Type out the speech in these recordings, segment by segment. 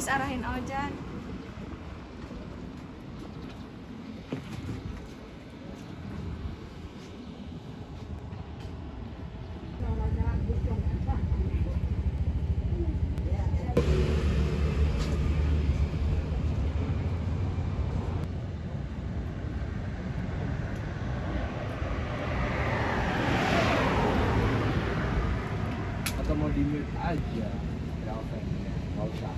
Bis arahin Ojan. Atau mau di mute aja, nggak usah.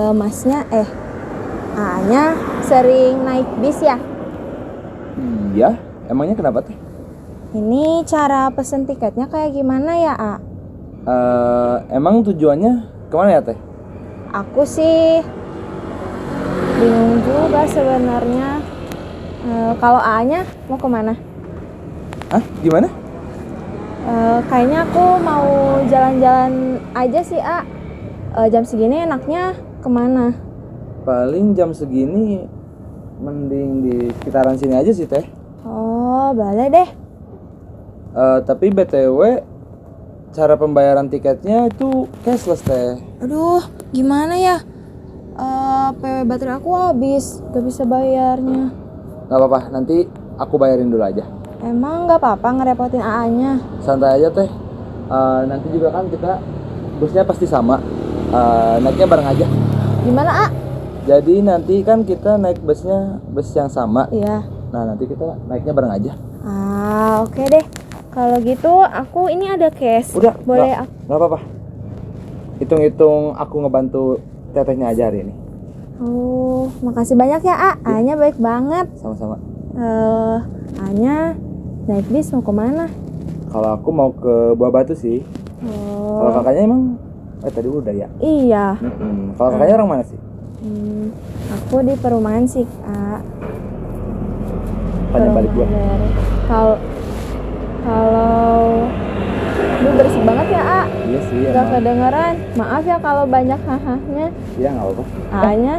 Masnya A-nya sering naik bis ya? Iya, emangnya kenapa teh? Ini cara pesen tiketnya kayak gimana ya, A? Emang tujuannya kemana ya teh? Aku sih bingung juga sebenarnya. Kalau A-nya mau kemana? Hah? Gimana? Kayaknya aku mau jalan-jalan aja sih, A. Jam segini enaknya kemana? Paling jam segini mending di sekitaran sini aja sih teh. Oh, boleh deh. Tapi BTW cara pembayaran tiketnya itu cashless teh. Aduh, gimana ya? PW baterai aku habis, gak bisa bayarnya. Gak apa-apa, nanti aku bayarin dulu aja. Emang gak apa-apa ngerepotin AA-nya? Santai aja teh. Nanti juga kan kita busnya pasti sama. Naiknya bareng aja. Gimana, A? Jadi nanti kan kita naik busnya bus yang sama. Iya. Nah nanti kita naiknya bareng aja. Oke deh. Kalau gitu aku ini ada cash. Udah, boleh nggak apa-apa. Hitung-hitung aku ngebantu tetehnya aja hari ini. Oh, makasih banyak ya, A. A-nya baik banget. Sama-sama. A-nya naik bis mau kemana? Kalau aku mau ke Buah Batu sih. Kalau kakaknya emang tadi udah ya? Iya. Kalau kakaknya orang mana sih? Aku di perumahan sih, A. Tanya balik gua. Kalau Duh, berisik banget ya, A. Iya sih. Gak kedengeran. Maaf ya kalau banyak hahahnya. Iya nggak apa-apa. A-nya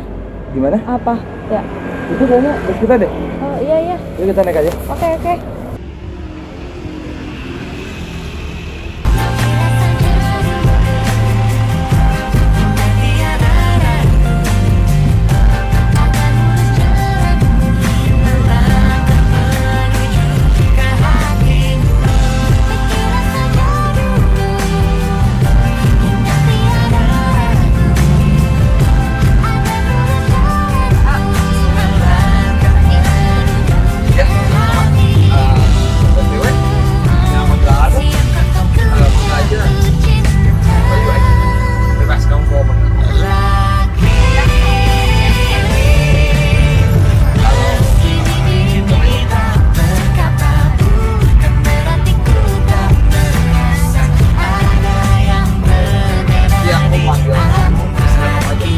Gimana? apa? Ya. Itu kayaknya bus kita deh. Oh, iya. Yuk kita naik aja. Oke. BTW, yang mau jalan buka aja. Baju aja. Bebas kamu mau pakai. Iya, aku panggil kamu. Silakan aja.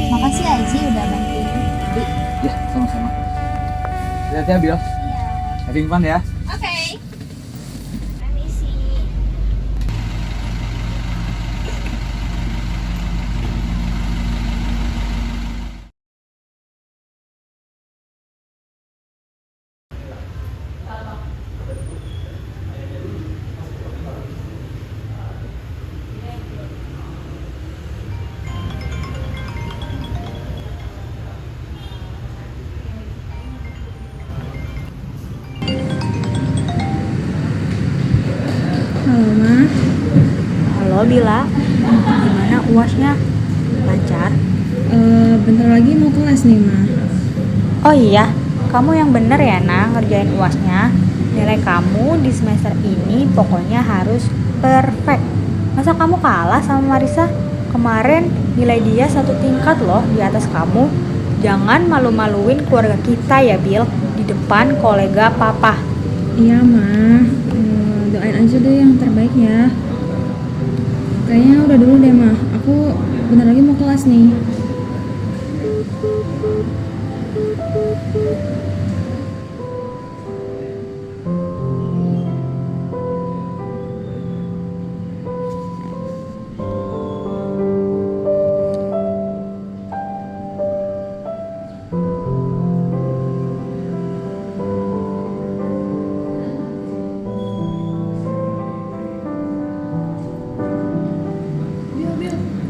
Makasih Aji udah bantuin tadi. Ya, sama-sama. Lihat ya, Bil. Having fun ya. Oke. Halo, Ma. Halo Bila, gimana UASnya? Lancar? Bentar lagi mau kelas nih, Ma. Oh iya, kamu yang bener ya Nah ngerjain UASnya. Nilai kamu di semester ini pokoknya harus perfect. Masa kamu kalah sama Marisa? Kemarin nilai dia 1 tingkat loh di atas kamu. Jangan malu-maluin keluarga kita ya Bil, di depan kolega papa. Iya, Ma. Doain aja deh yang terbaik ya. Kayaknya udah dulu deh, Ma. Aku bentar lagi mau kelas nih.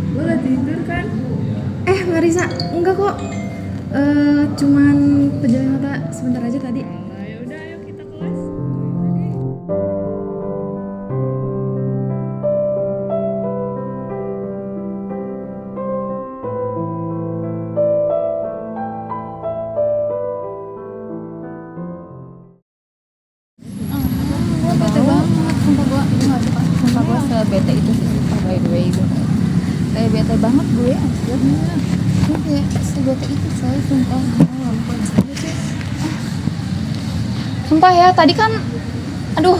Lo udah tidur kan? Marisa, enggak kok. Cuman pejamkan mata sebentar aja tadi. Ya udah, ayo kita kelas. Gue bete banget, sumpah gue gak suka. Sumpah gue sebete itu sih, by the way gue kayak bete banget gue anjir. Gue kayak sebete itu saya sumpah. Sumpah ya, tadi kan aduh,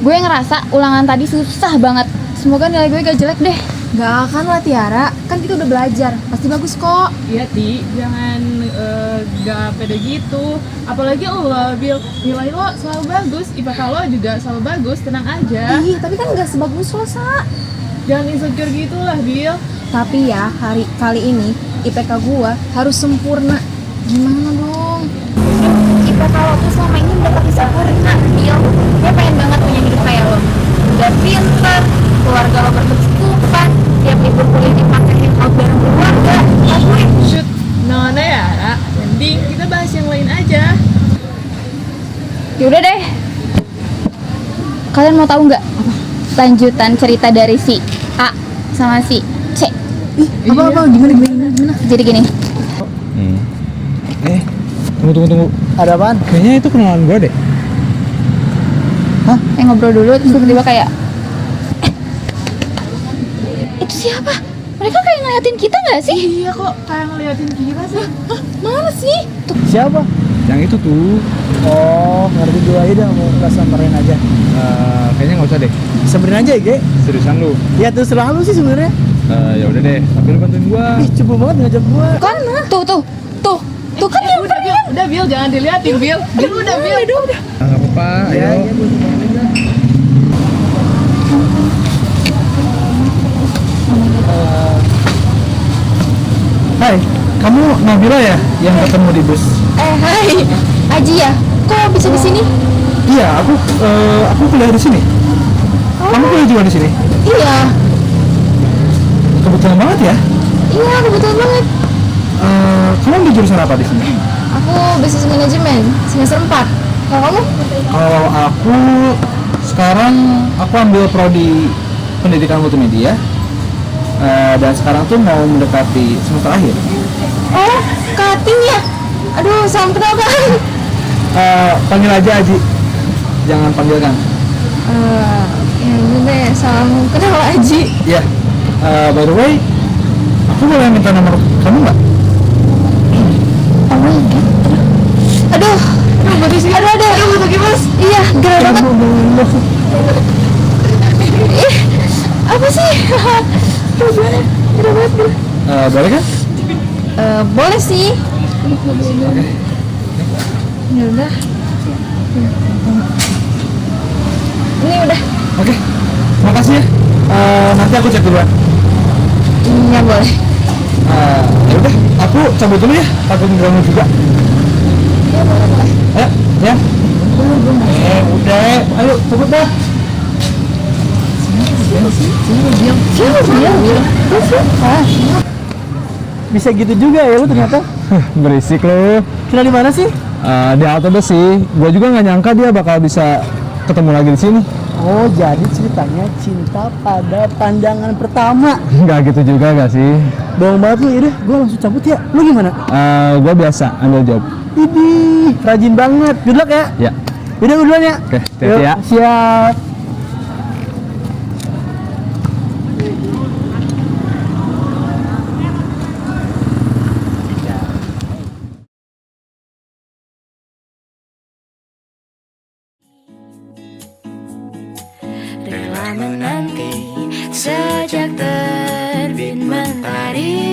gue ngerasa ulangan tadi susah banget. Semoga nilai gue gak jelek deh. Gak akan lah Tiara, kan kita udah belajar, pasti bagus kok. Iya Ti, jangan gak pede gitu. Apalagi lo, Bil, nilai lo selalu bagus, IPK lo juga selalu bagus, tenang aja. Ih, tapi kan gak sebagus lo, Sa. Jangan insecure gitu lah, Bil. Tapi ya, kali ini IPK gua harus sempurna. Gimana dong? IPK lo tuh selama ini udah tapi sempurna, Bil. Gue pengen banget punya hidup kayak lo. Udah pinter, keluarga lo berkecukupan, tiap libur kuliah dipakai hangout bareng keluarga. Gue Shoot, nah ya, Ra. Mending kita bahas yang lain aja. yaudah deh. Kalian mau tahu nggak lanjutan cerita dari si A sama si C? Apa-apa? Gimana? Jadi gini, Tunggu. Ada apaan? Kayaknya itu kenalan gue deh. ngobrol dulu terus tiba-tiba kayak itu siapa? Mereka kayak ngeliatin kita nggak sih? Iya kok, kayak ngeliatin kita sih. Mana sih? Siapa? Yang itu tuh. Oh, ngerti gue aja dah, mau nggak samperin aja. Kayaknya nggak usah deh. Samperin aja ya, Ge. Seriusan lu? Ya terserah lu sih sebenarnya. Ya udah deh, tapi lu bantuin gua. Ih, coba banget ngajak gua. Kan tuh kan dia Udah Bil, jangan diliatin Bil. Udah Bil. Nggak apa-apa, ayo. Iya, gua suka aja. Hai, kamu Nabila ya yang ketemu di bus? hai Aji ya? Kok bisa di sini? Iya, aku kuliah di sini. Kamu kuliah juga di sini? Iya, Kebetulan banget ya. iya kebetulan banget. Kamu di jurusan apa di sini? Aku bisnis manajemen semester 4. Kalau kamu? Kalau aku sekarang aku ambil prodi pendidikan multimedia. Dan sekarang tuh mau mendekati semester akhir. Oh, cutting ya? Aduh, salam kenal kan? Panggil aja Aji. Jangan panggil Kang. Ya udah deh, salam kenal Aji. Ya. By the way, aku boleh minta nomor kamu nggak? Oh my god. Aduh, aduh, mas. Iya, gerah banget. Ih, apa sih? Aduh, gimana? Gerah banget, gerah. Boleh kan? Boleh sih. Ya udah. Ini udah. Oke. Makasih ya. Nanti aku cek duluan. Iya boleh. Ya udah, aku cabut dulu ya. Takut ngeganggu juga. Ya boleh. Ayo, ya. Udah. Ayo, cepet dah. Bisa gitu juga ya lu ternyata. Berisik lo. Kira di mana sih? Di halte bus sih. Gue juga nggak nyangka dia bakal bisa ketemu lagi di sini. Oh, jadi ceritanya cinta pada pandangan pertama. Nggak gitu juga gak sih? Bohong banget lu, yaudah gue langsung cabut ya. Lu gimana? Gue biasa ambil job. Idih, rajin banget. Good luck ya. Ya. Yaudah gue duluan ya. Oke, hati-hati Yuk, ya. Siap. Rela menanti sejak terbit mentari,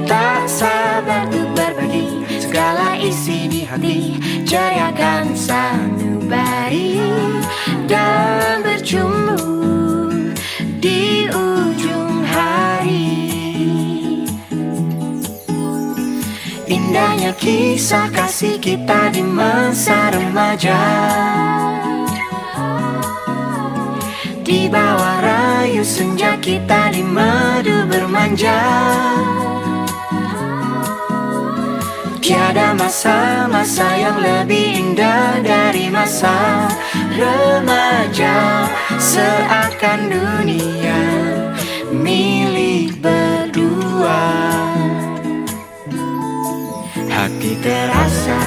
tak sabar untuk berbagi segala isi di hati, ceriakan sanubari dan berjumpa di ujung hari. Indahnya kisah kasih kita di masa remaja, di bawah rayu senja kita di madu bermanja. Tiada masa-masa yang lebih indah dari masa remaja, seakan dunia milik berdua. Hati terasa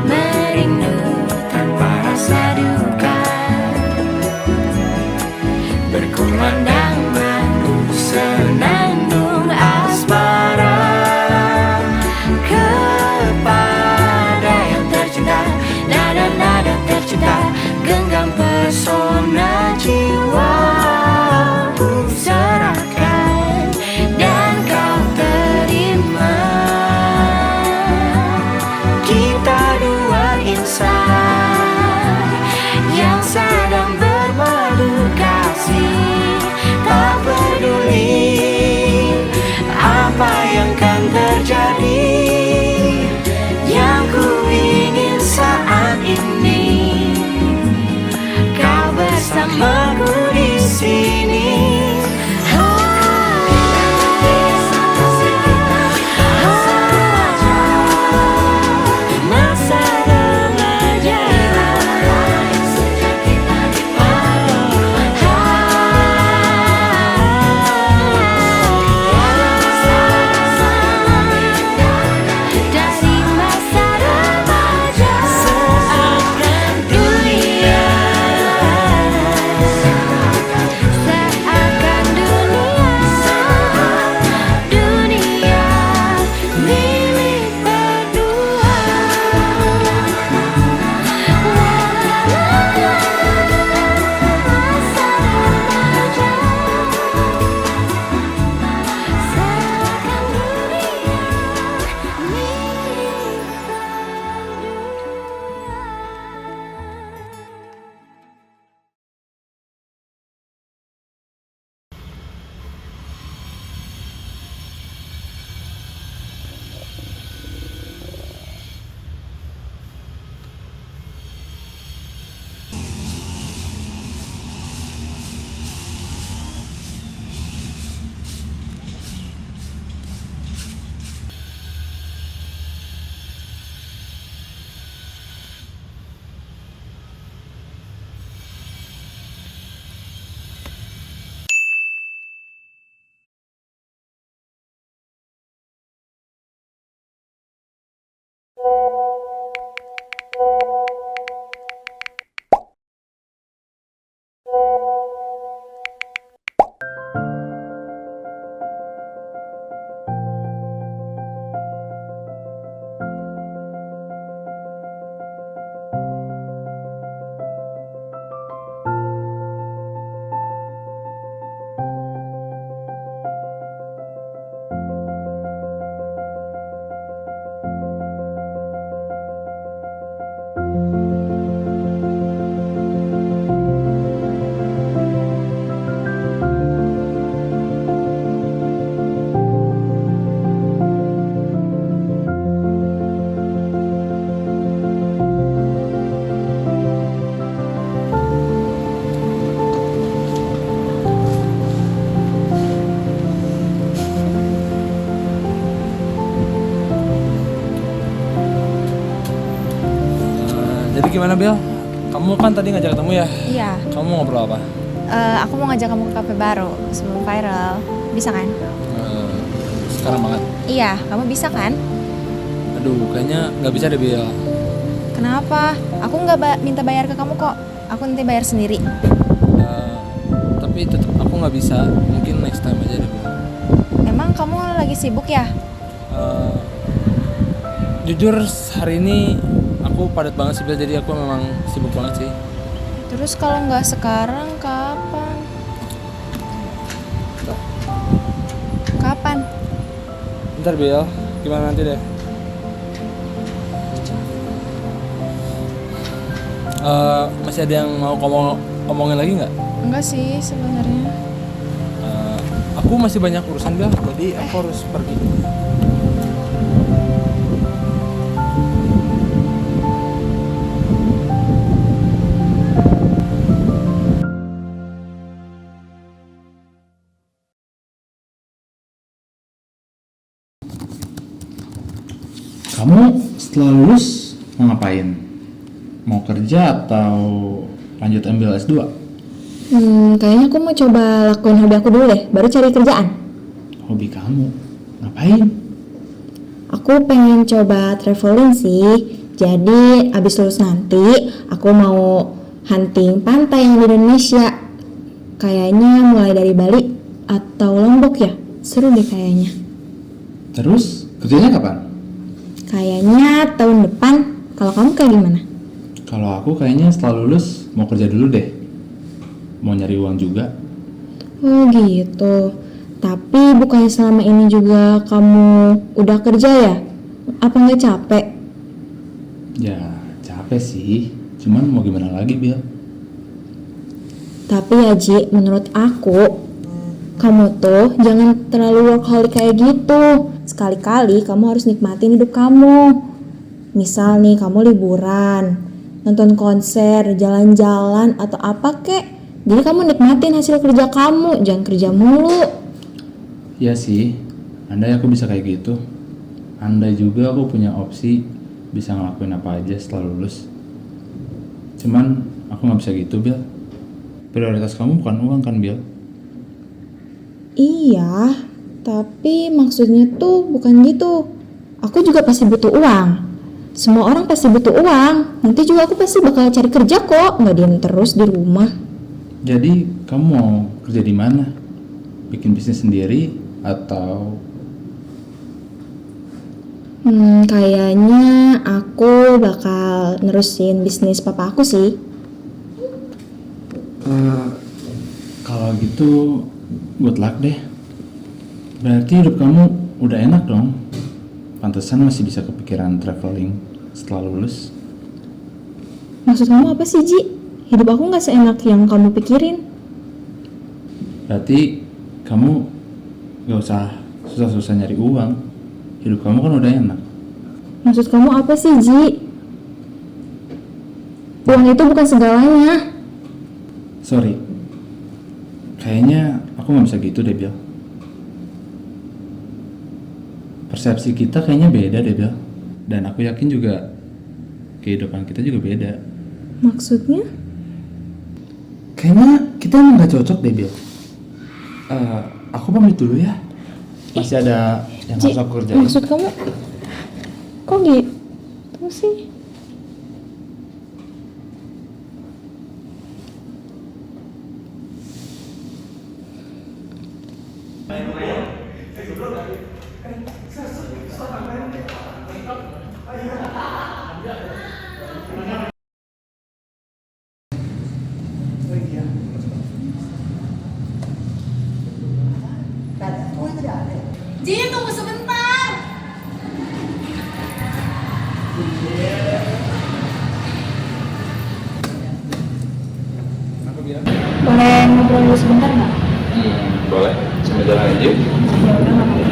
merindu tanpa rasa duka, berkumandang batu senandung asmara kepada yang tercinta. Nada-nada tercinta genggam pesona jiwa, ku serahkan dan kau terima. Kita dua insan yang sedang bermadu kasih, tak peduli apa yang kan terjadi. Yang ku ingin saat ini kau bersamaku di sini. Masa remaja, dari masa remaja seakan dunia, seakan dunia milik berdua. Masa remaja seakan dunia milik Jadi gimana Bel? Kamu kan tadi ngajak ketemu ya? Iya. Kamu mau ngobrol apa? Aku mau ngajak kamu ke kafe baru sebelum viral. Bisa kan? Sekarang banget. Iya, kamu bisa kan? Aduh, kayaknya nggak bisa deh, Bil. Kenapa? Aku nggak minta bayar ke kamu kok. Aku nanti bayar sendiri. Tapi tetap aku nggak bisa. Mungkin next time aja deh, Bil. Emang kamu lagi sibuk ya? Jujur hari ini aku padat banget sih, Bil. Jadi aku memang sibuk banget sih. Terus kalau nggak sekarang kapan? Kapan? Bentar, Bil. Gimana nanti deh? Masih ada yang mau omongin lagi nggak? Enggak sih sebenarnya. Aku masih banyak urusan, Bil. Jadi aku harus pergi. Kamu setelah lulus mau ngapain? Mau kerja atau lanjut ambil S2? Kayaknya aku mau coba lakuin hobi aku dulu deh, baru cari kerjaan. Hobi kamu? Ngapain? Aku pengen coba traveling sih. Jadi abis lulus nanti aku mau hunting pantai yang di Indonesia. Kayaknya mulai dari Bali atau Lombok ya. Seru deh kayaknya. Terus kerjanya kapan? Kayaknya tahun depan. Kalau kamu kayak gimana? Kalau aku kayaknya setelah lulus mau kerja dulu deh. Mau nyari uang juga. Oh gitu. Tapi bukannya selama ini juga kamu udah kerja ya? Apa nggak capek? Ya capek sih. Cuman mau gimana lagi, Bil? Tapi ya Ji, menurut aku kamu tuh jangan terlalu workaholic kayak gitu. Sekali-kali kamu harus nikmatin hidup kamu. Misal nih kamu liburan, nonton konser, jalan-jalan atau apa kek. Jadi kamu nikmatin hasil kerja kamu, jangan kerja mulu. Ya sih, andai aku bisa kayak gitu. Andai juga aku punya opsi bisa ngelakuin apa aja setelah lulus. Cuman aku gak bisa gitu, Bil. Prioritas kamu bukan uang kan, Bil? Iya, tapi maksudnya tuh bukan gitu. Aku juga pasti butuh uang. Semua orang pasti butuh uang. Nanti juga aku pasti bakal cari kerja kok, nggak diem terus di rumah. Jadi kamu mau kerja di mana? Bikin bisnis sendiri atau? Kayaknya aku bakal nerusin bisnis papa aku sih. Kalau gitu, good luck deh. Berarti hidup kamu udah enak dong. Pantesan masih bisa kepikiran traveling setelah lulus. Maksud kamu apa sih, Ji? Hidup aku nggak seenak yang kamu pikirin. Berarti kamu gak usah susah-susah nyari uang. Hidup kamu kan udah enak. Maksud kamu apa sih, Ji? Uang itu bukan segalanya. Sorry, kayaknya aku gak bisa gitu deh, Bil. Persepsi kita kayaknya beda deh, Bil. Dan aku yakin juga kehidupan kita juga beda. Maksudnya? Kayaknya kita emang gak cocok deh, Bil. Aku pamit dulu ya. Masih ada yang harus aku kerjain. Maksud kamu kok gitu sih? Ji, tunggu sebentar. Boleh ngobrol dulu sebentar nggak? Boleh, sambil jalan aja. Ya udah nggak apa-apa.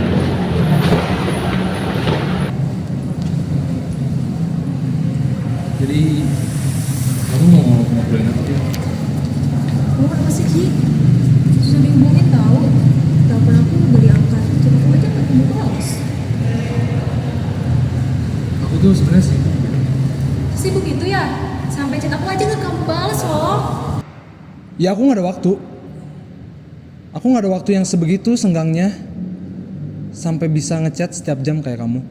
Jadi, kamu mau ngobrolin apa, Bil? Kamu kenapa sih, Ji? Susah dihubungin tahu. Telepon aku udah diangkat. Coba aku aja nggak kamu balas. Aku tuh sebenarnya sih. Sibuk itu ya? Sampai sampai chat aku aja nggak kamu balas loh. Ya aku nggak ada waktu. Aku nggak ada waktu yang sebegitu senggangnya sampai bisa ngechat setiap jam kayak kamu.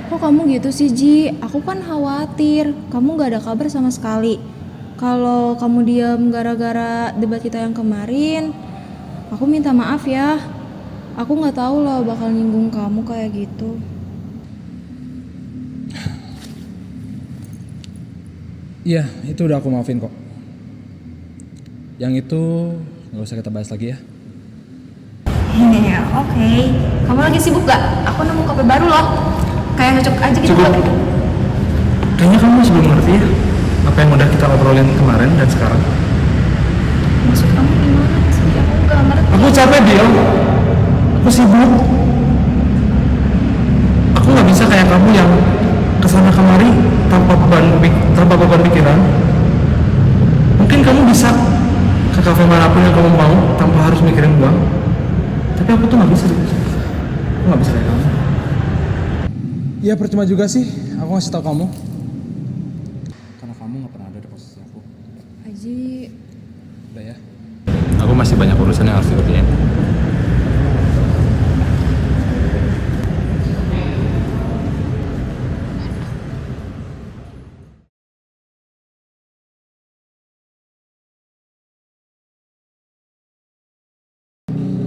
Kok kamu gitu sih Ji? Aku kan khawatir kamu gak ada kabar sama sekali. Kalau kamu diam gara-gara debat kita yang kemarin, aku minta maaf ya. Aku gak tahu loh bakal nyinggung kamu kayak gitu. Iya, itu udah aku maafin kok. Yang itu nggak usah kita bahas lagi ya. Iya, oke. Kamu lagi sibuk gak? Aku nemu kopi baru loh. Kayak cocok aja gitu. Kayaknya kamu masih belum ngerti ya apa yang udah kita obrolin kemarin dan sekarang. Maksud kamu gimana sih? Aku gak ngerti. Aku capek Bill. Aku sibuk. Aku nggak bisa kayak kamu yang kesana kemari tanpa beban pikiran. Mungkin kamu bisa ke kafe manapun yang kamu mau tanpa harus mikirin uang. Tapi aku tuh nggak bisa. Aku nggak bisa kayak kamu. Ya percuma juga sih aku ngasih tau kamu. Karena kamu nggak pernah ada di posisi aku. Haji, Udah ya. Aku masih banyak urusan yang harus dikerjain.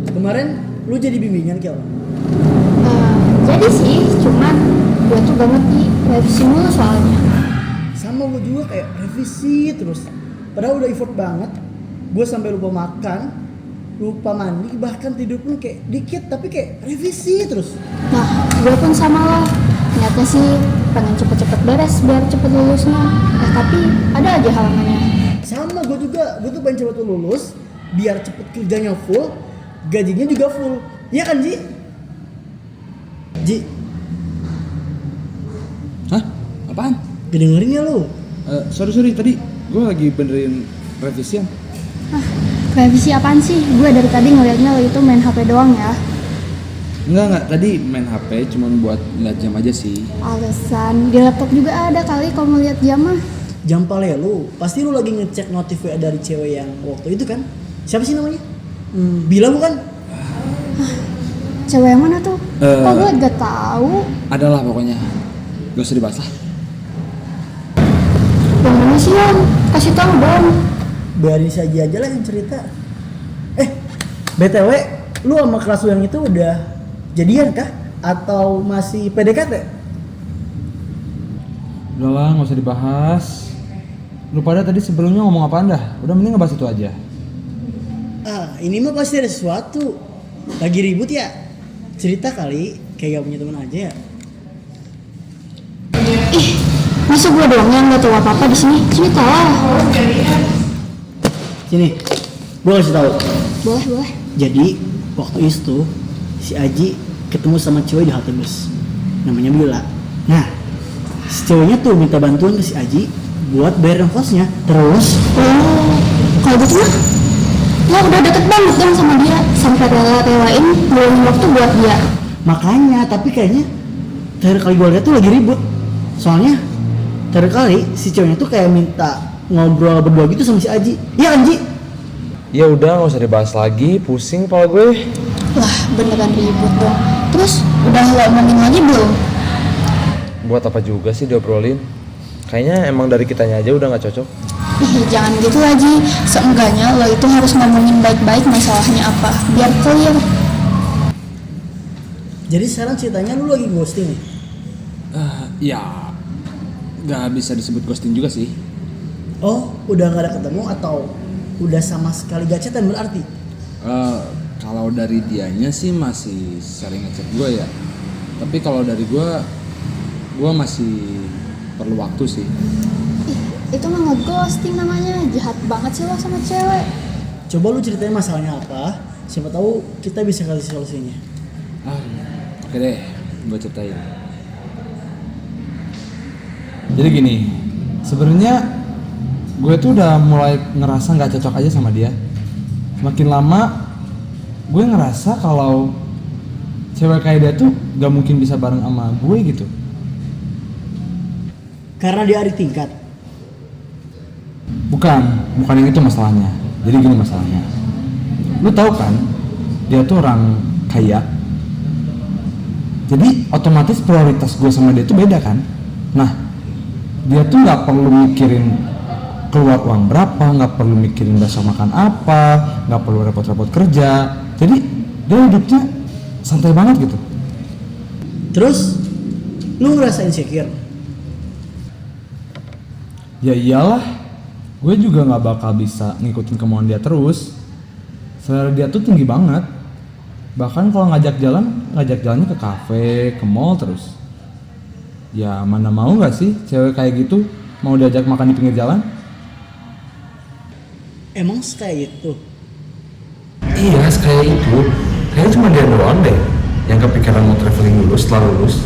Kemarin lu jadi bimbingan Kel? Jadi sih, cuman gue tuh gak ngerti revisi mulu soalnya. Sama gue juga kayak revisi terus. Padahal udah effort banget. Gue sampai lupa makan, lupa mandi, bahkan tidur pun kayak dikit tapi kayak revisi terus. Nah, gue pun sama lo. Niatnya sih pengen cepet-cepet beres biar cepet lulusnya. Tapi ada aja halangannya. Sama gue juga, gue tuh pengen cepet lulus biar cepet kerjanya full, gajinya juga full. Iya kan Ji? Ji, Hah? Apaan? kedengerin ya lu? Sorry tadi gue lagi benerin revisian. Revisi apaan sih? Gue dari tadi ngeliatnya lo itu main HP doang ya. Enggak, tadi main HP cuman buat ngeliat jam aja sih. Alasan, di laptop juga ada kali kalau mau lihat jam mah. Jampal ya lu, pasti lu lagi ngecek notif WA dari cewek yang waktu itu kan? Siapa sih namanya? Bila bukan? Cewek yang mana tuh? Kok gue gak tahu? Adalah pokoknya. Gak usah dibahas lah. Yang mana sih Om? Kasih tahu dong. Biarin saja aja lah yang cerita. BTW, lu sama kelas lu yang itu udah jadian kah? Atau masih PDKT? Udah lah, gak usah dibahas. Lu pada tadi sebelumnya ngomong apaan dah? Udah mending ngebahas itu aja. Ini mah pasti ada sesuatu. Lagi ribut ya? Cerita kali, kayak gak punya teman aja ya. Masa gue doang yang gak tahu apa-apa di sini? Cerita lah. Sini, gue kasih tahu. Boleh. Jadi waktu itu si Aji ketemu sama cewek di halte bus, namanya Bila. Nah, si ceweknya tuh minta bantuan ke si Aji buat bayar ongkosnya. Terus, Kalau gitu mah, lo udah deket banget dong sama dia. Sampai rela-relain ngeluangin waktu buat dia. makanya tapi kayaknya terakhir kali gue lihat tuh lagi ribut. Soalnya terakhir kali si ceweknya tuh kayak minta ngobrol berdua gitu sama si Aji. Iya kan Ji? Ya udah, nggak usah dibahas lagi. Pusing kepala gue. Lah, beneran ribut dong. Terus, udah lo omongin lagi belum? Buat apa juga sih diobrolin? Kayaknya emang dari kitanya aja udah nggak cocok. Jangan gitu lagi. Seenggaknya lo itu harus ngomongin baik-baik masalahnya apa, biar clear. Jadi sekarang ceritanya lu lagi ghosting nih? Ya, nggak bisa disebut ghosting juga sih. Oh, udah gak ada ketemu atau udah sama sekali gak chatan berarti? Kalau dari dianya sih masih sering ngechat gue ya. Tapi kalau dari gue masih perlu waktu sih. Itu mah nge-ghosting namanya. Jahat banget sih lo sama cewek. Coba lu ceritain masalahnya apa, siapa tahu kita bisa kasih solusinya. Oke deh, gue ceritain. Jadi gini, sebenarnya gue tuh udah mulai ngerasa nggak cocok aja sama dia. Makin lama gue ngerasa kalau cewek kayak dia tuh gak mungkin bisa bareng sama gue gitu. Karena dia adik tingkat. Bukan yang itu masalahnya. Jadi gini masalahnya. Lu tahu kan, dia tuh orang kaya. Jadi otomatis prioritas gue sama dia tuh beda kan. Nah, dia tuh nggak perlu mikirin keluar uang berapa, nggak perlu mikirin besok makan apa, nggak perlu repot-repot kerja. Jadi dia hidupnya santai banget gitu. Terus lu ngerasa insecure? Ya iyalah, gue juga nggak bakal bisa ngikutin kemauan dia terus. Selera dia tuh tinggi banget. Bahkan kalau ngajak jalannya ke kafe, ke mall terus. Ya mana mau nggak sih cewek kayak gitu mau diajak makan di pinggir jalan? Emang kayak gitu? Iya, kayak itu. Kayaknya cuma dia doang deh yang kepikiran mau traveling dulu setelah lulus.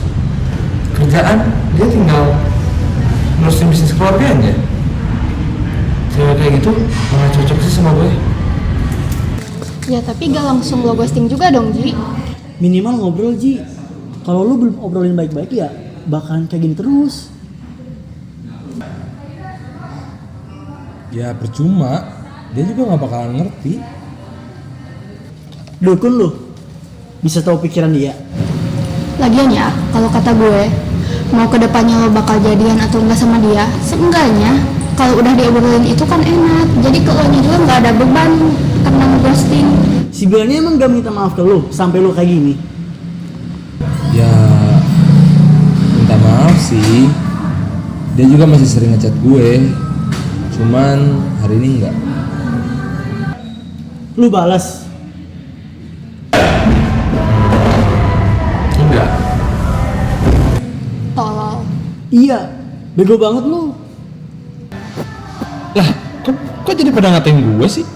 Kerjaan dia tinggal ngurusin bisnis keluarganya. Cewek kayak gitu malah cocok sih sama gue. Ya tapi gak langsung lo ghosting juga dong, Ji. Minimal ngobrol, Ji. Kalau lu belum obrolin baik-baik ya bakalan kayak gini terus. Ya percuma, dia juga gak bakalan ngerti. Dukun lu bisa tahu pikiran dia. Lagian ya, kalau kata gue, mau kedepannya lo bakal jadian atau enggak sama dia, seenggaknya kalau udah diobrolin itu kan enak. Jadi ke lo nya juga nggak ada beban karena ngeghosting. Si Bilanya emang gak minta maaf ke lu sampai lu kayak gini? Ya minta maaf sih. Dia juga masih sering ngechat gue. Cuman hari ini enggak. Lu balas? Enggak. Tolol. Iya, bego banget lu. Lah, kok jadi pada ngatain gue sih?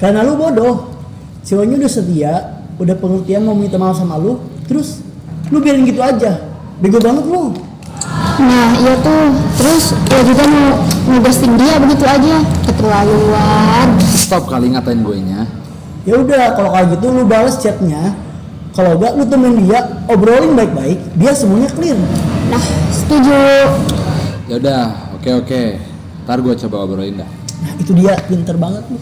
Karena lu bodoh. Ceweknya udah setia, udah pengertian mau minta maaf sama lu, terus lu biarin gitu aja. Bego banget lu. Nah iya tuh, terus lo juga mau ngeghosting dia begitu aja, keterlaluan. Stop kali ngatain gue nya. Ya udah, kalau kayak gitu lu balas chatnya. Kalau enggak lu temenin dia, obrolin baik-baik, biar semuanya clear. Nah, setuju. Ya udah, oke. Ntar gue coba obrolin dah. Nah itu dia, pinter banget lu.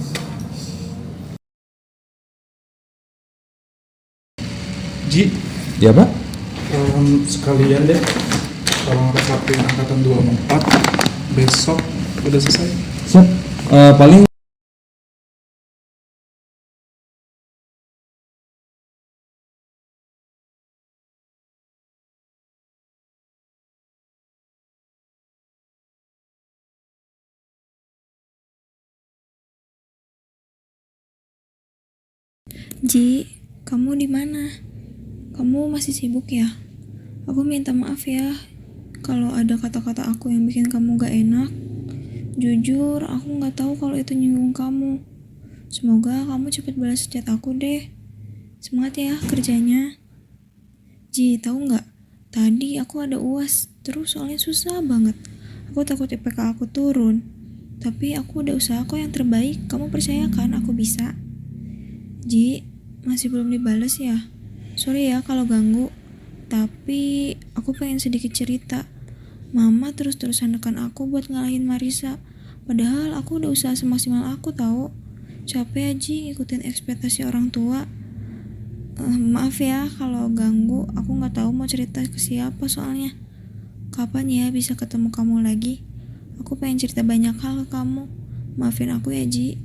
Ji, Ya pak? sekalian deh tolong resapin angkatan 24 besok udah selesai. Siap. Paling Ji, kamu di mana? Kamu masih sibuk ya? Aku minta maaf ya kalau ada kata-kata aku yang bikin kamu gak enak. Jujur, aku gak tahu kalau itu nyinggung kamu. Semoga kamu cepat balas chat aku deh. Semangat ya kerjanya. Ji, tahu nggak? Tadi aku ada UAS, terus soalnya susah banget. Aku takut IPK aku turun. Tapi aku udah usaha kok yang terbaik. Kamu percaya kan aku bisa? Ji, masih belum dibales ya? Sorry ya kalau ganggu. Tapi aku pengen sedikit cerita. Mama terus-terusan nekan aku buat ngalahin Marisa. Padahal aku udah usaha semaksimal aku tahu. Capek aja ikutin ekspektasi orang tua. Maaf ya kalau ganggu. Aku nggak tahu mau cerita ke siapa soalnya. Kapan ya bisa ketemu kamu lagi? Aku pengen cerita banyak hal ke kamu. Maafin aku ya Ji.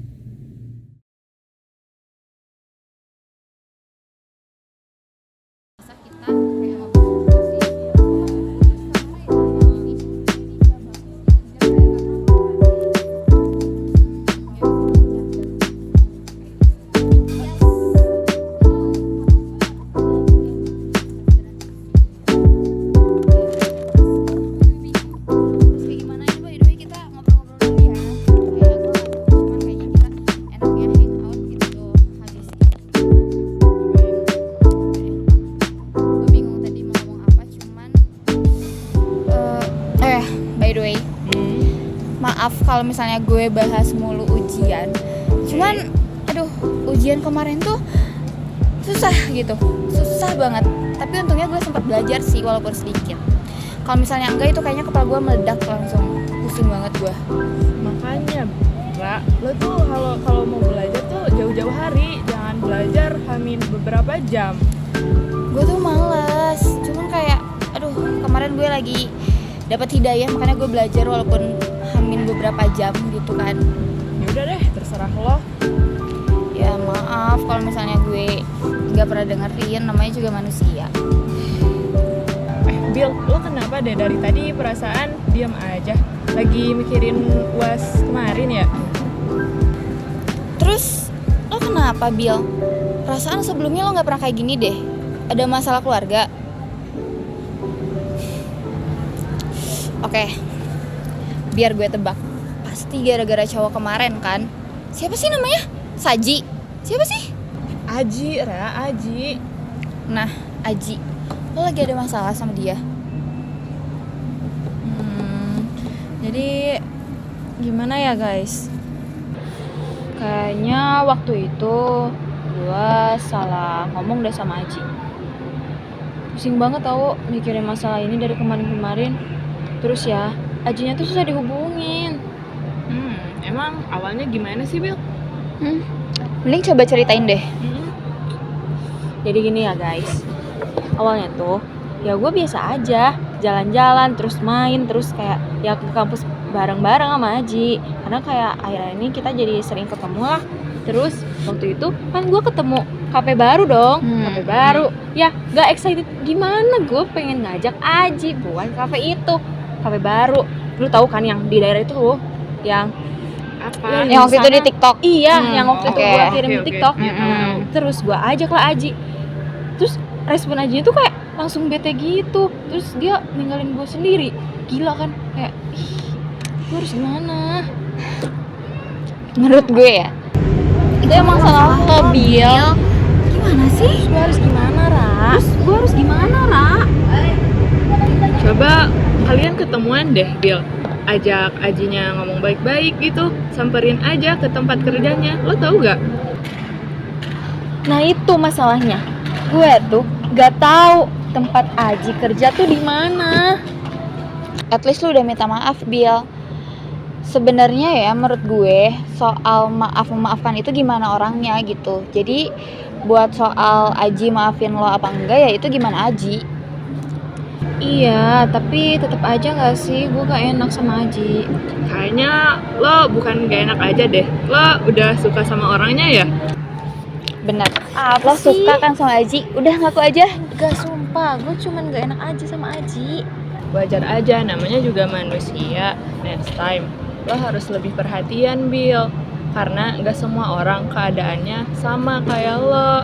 Maaf kalau misalnya gue bahas mulu ujian. Cuman aduh, ujian kemarin tuh susah gitu. Susah banget. Tapi untungnya gue sempat belajar sih walaupun sedikit. Kalau misalnya enggak itu kayaknya kepala gue meledak langsung pusing banget gue. Makanya, Ra, lo tuh kalau mau belajar tuh jauh-jauh hari, jangan belajar hamin beberapa jam. Gue tuh males, cuman kayak aduh kemarin gue lagi dapat hidayah makanya gue belajar walaupun hamin beberapa jam gitu kan. Ya udah deh, terserah lo. Ya maaf kalau misalnya gue nggak pernah dengerin, namanya juga manusia. Bill, lo kenapa deh dari tadi perasaan diam aja? Lagi mikirin UAS kemarin ya? Terus lo kenapa Bill? Perasaan sebelumnya lo nggak pernah kayak gini deh. Ada masalah keluarga? Oke, biar gue tebak. Pasti gara-gara cowok kemarin kan? Siapa sih namanya? Saji. Siapa sih? Aji, Ra, Aji. Nah, Aji, lo lagi ada masalah sama dia? Jadi gimana ya guys? Kayaknya waktu itu gue salah ngomong deh sama Aji. Pusing banget tau mikirin masalah ini dari kemarin-kemarin. Terus ya, Ajinya tuh susah dihubungin. Emang awalnya gimana sih, Bil? Mending coba ceritain deh. Jadi gini ya guys, awalnya tuh ya gue biasa aja jalan-jalan terus main terus kayak ya ke kampus bareng-bareng sama Aji, karena kayak akhir-akhir ini kita jadi sering ketemu lah. Terus waktu itu kan gue ketemu kafe baru dong, kafe baru ya gak excited gimana, gue pengen ngajak Aji buat kafe itu, kafe baru. Lu tahu kan yang di daerah itu loh, yang apa? Yang waktu itu di TikTok. Iya, yang waktu itu gue kirim di Oke. TikTok. Terus gue ajak lah Aji. Terus respon Aji itu kayak langsung bete gitu. Terus dia ninggalin gue sendiri. Gila kan? Kayak gue harus gimana? Menurut gue ya, itu emang salah lo, Bil. Gimana sih? Gue harus gimana, Ra? Gue harus gimana, Ra? Coba kalian ketemuan deh, Bil. Ajak Ajinya ngomong baik-baik gitu, samperin aja ke tempat kerjanya. Lo tahu gak? Nah itu masalahnya. Gue tuh gak tahu tempat Aji kerja tuh di mana. At least lu udah minta maaf, Bil. Sebenarnya ya menurut gue soal maaf memaafkan itu gimana orangnya gitu. Jadi buat soal Aji maafin lo apa enggak ya itu gimana Aji. Iya, tapi tetap aja gak sih gue gak enak sama Aji. Kayaknya lo bukan gak enak aja deh. Lo udah suka sama orangnya ya? Bener. Apa Lo suka kan sama Aji? Udah ngaku aja. Gak, sumpah, gue cuman gak enak aja sama Aji. Wajar aja, namanya juga manusia. Next time, lo harus lebih perhatian, Bil. Karena gak semua orang keadaannya sama kayak lo.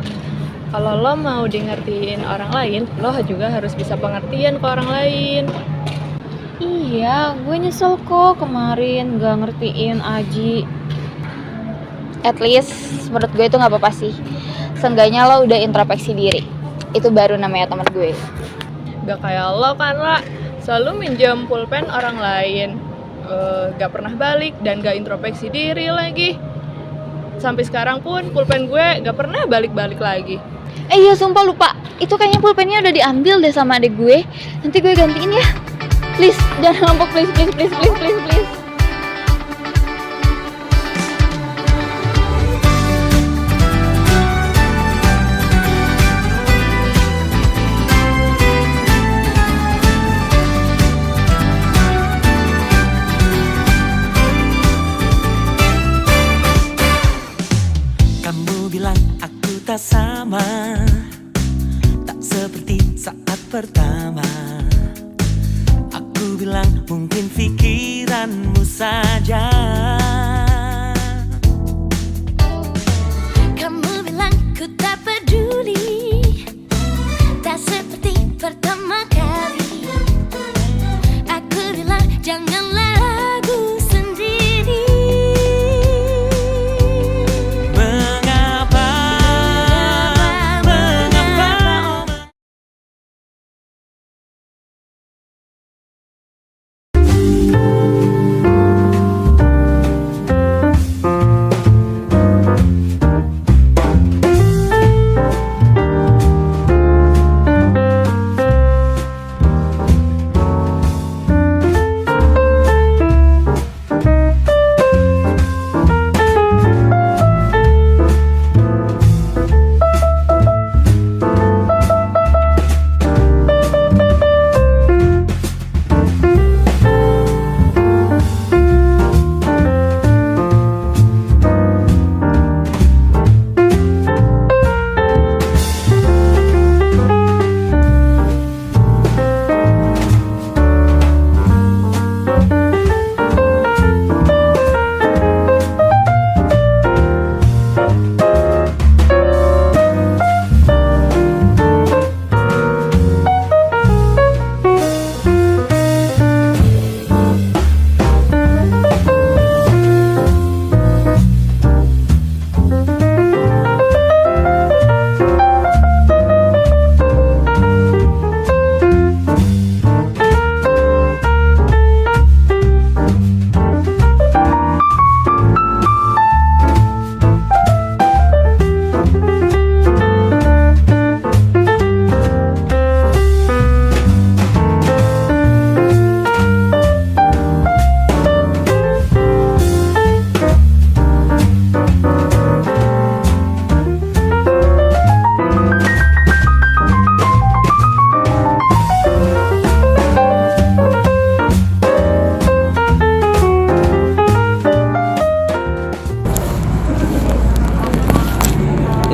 Kalau lo mau di ngertiin orang lain, lo juga harus bisa pengertian ke orang lain. Iya, gue nyesel kok kemarin gak ngertiin Aji. At least menurut gue itu gak apa-apa sih. Seenggaknya lo udah introspeksi diri. Itu baru namanya teman gue. Gak kayak lo kan, lah selalu minjem pulpen orang lain, gak pernah balik dan gak introspeksi diri lagi. Sampai sekarang pun pulpen gue gak pernah balik-balik lagi. Iya sumpah lupa. Itu kayaknya pulpennya udah diambil deh sama adik gue. Nanti gue gantiin ya. Please, jangan ngambek, please. Kamu bilang aku tak sama, tak seperti saat pertama. Aku bilang mungkin pikiranmu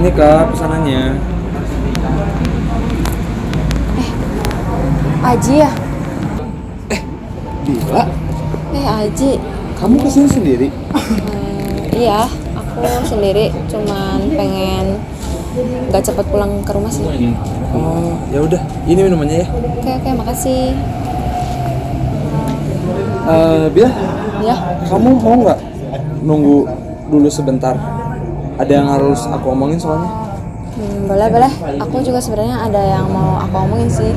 Ini Kak pesanannya. Aji ya? Bila, Aji. kamu kesini sendiri? Iya, aku sendiri cuman pengen gak cepet pulang ke rumah sih. Oh, ya udah. Ini minumannya ya. Oke, makasih. Bila, Ya, kamu mau nggak nunggu dulu sebentar? Ada yang harus aku omongin soalnya. boleh. Aku juga sebenarnya ada yang mau aku omongin sih.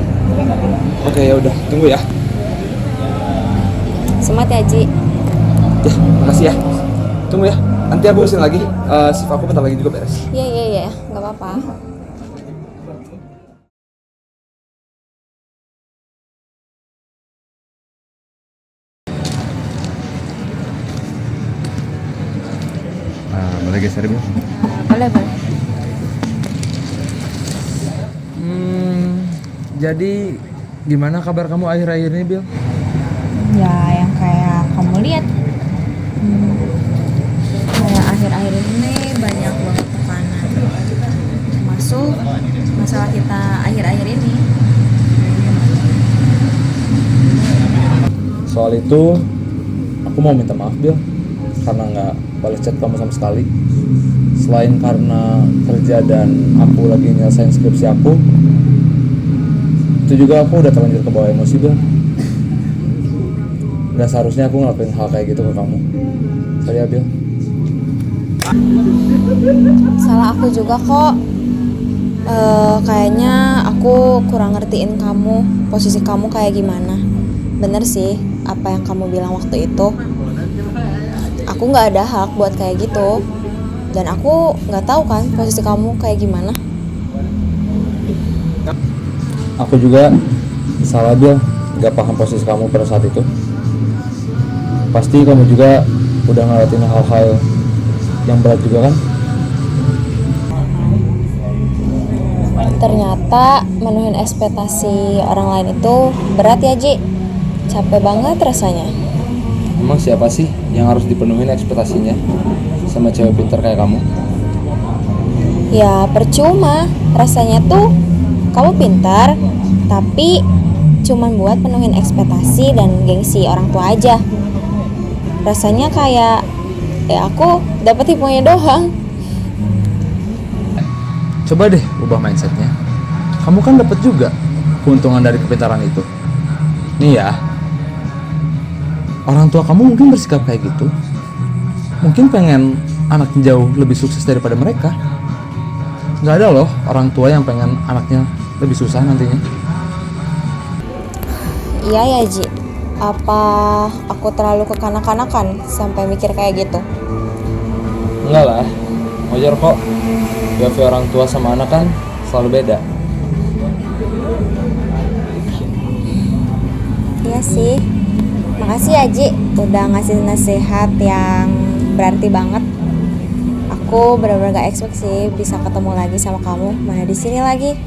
Oke, ya udah. Tunggu ya. Semangat ya, Ji. Ya, makasih ya. Tunggu ya. Nanti aku kesini lagi. Shift aku bentar lagi juga beres. Iya, nggak apa-apa. Boleh geser Bil? Boleh. Jadi gimana kabar kamu akhir-akhir ini, Bil? Ya, yang kayak kamu lihat. Kayak akhir-akhir ini banyak banget tekanan. Termasuk masalah kita akhir-akhir ini. Soal itu, aku mau minta maaf, Bil, karena nggak balas chat kamu sama sekali. Selain karena kerja dan aku lagi nyelesain skripsi aku, itu juga aku udah terlanjur ke bawah emosi, Bil. Nggak seharusnya aku ngelakuin hal kayak gitu ke kamu. Sorry ya, Bil. Salah aku juga kok. Kayaknya aku kurang ngertiin kamu, posisi kamu kayak gimana. Bener sih apa yang kamu bilang waktu itu. Aku nggak ada hak buat kayak gitu. Dan aku nggak tahu kan posisi kamu kayak gimana. Aku juga salah, Bil, nggak paham posisi kamu pada saat itu. Pasti kamu juga udah ngeliatin hal-hal yang berat juga kan? Ternyata menuhin ekspektasi orang lain itu berat ya, Ji. Capek banget rasanya. Emang siapa sih yang harus dipenuhin ekspektasinya sama cewek pintar kayak kamu? Ya percuma, rasanya tuh kamu pintar, tapi cuman buat penuhin ekspektasi dan gengsi orang tua aja. Rasanya kayak aku dapat tipunya doang. Coba deh ubah mindsetnya. Kamu kan dapat juga keuntungan dari kepintaran itu. Nih ya, orang tua kamu mungkin bersikap kayak gitu. Mungkin pengen anaknya jauh lebih sukses daripada mereka. Nggak ada loh orang tua yang pengen anaknya lebih susah nantinya. Iya ya, Ji. Apa aku terlalu kekanak-kanakan sampai mikir kayak gitu? Enggak lah, wajar kok. Behavior orang tua sama anak kan selalu beda. Iya sih. Makasih ya, Ji, udah ngasih nasihat yang berarti banget. Aku benar-benar gak expect sih bisa ketemu lagi sama kamu, mana di sini lagi.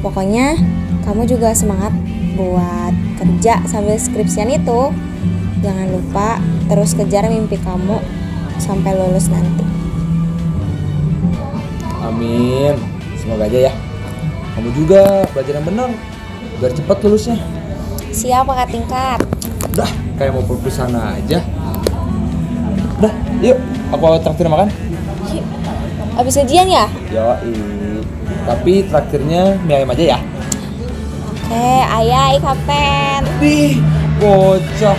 Pokoknya kamu juga semangat buat kerja sambil skripsian itu. Jangan lupa terus kejar mimpi kamu sampai lulus nanti. Amin. Semoga aja ya. Kamu juga belajar yang benar biar cepat lulusnya. Siap, Kakak tingkat. Udah, kayak mau perpisahan aja. Udah, yuk. Aku traktir makan. Abis ujian ya? Yoi. Tapi traktirnya mie ayam aja ya. Oke, ayah, kapten. Bocah.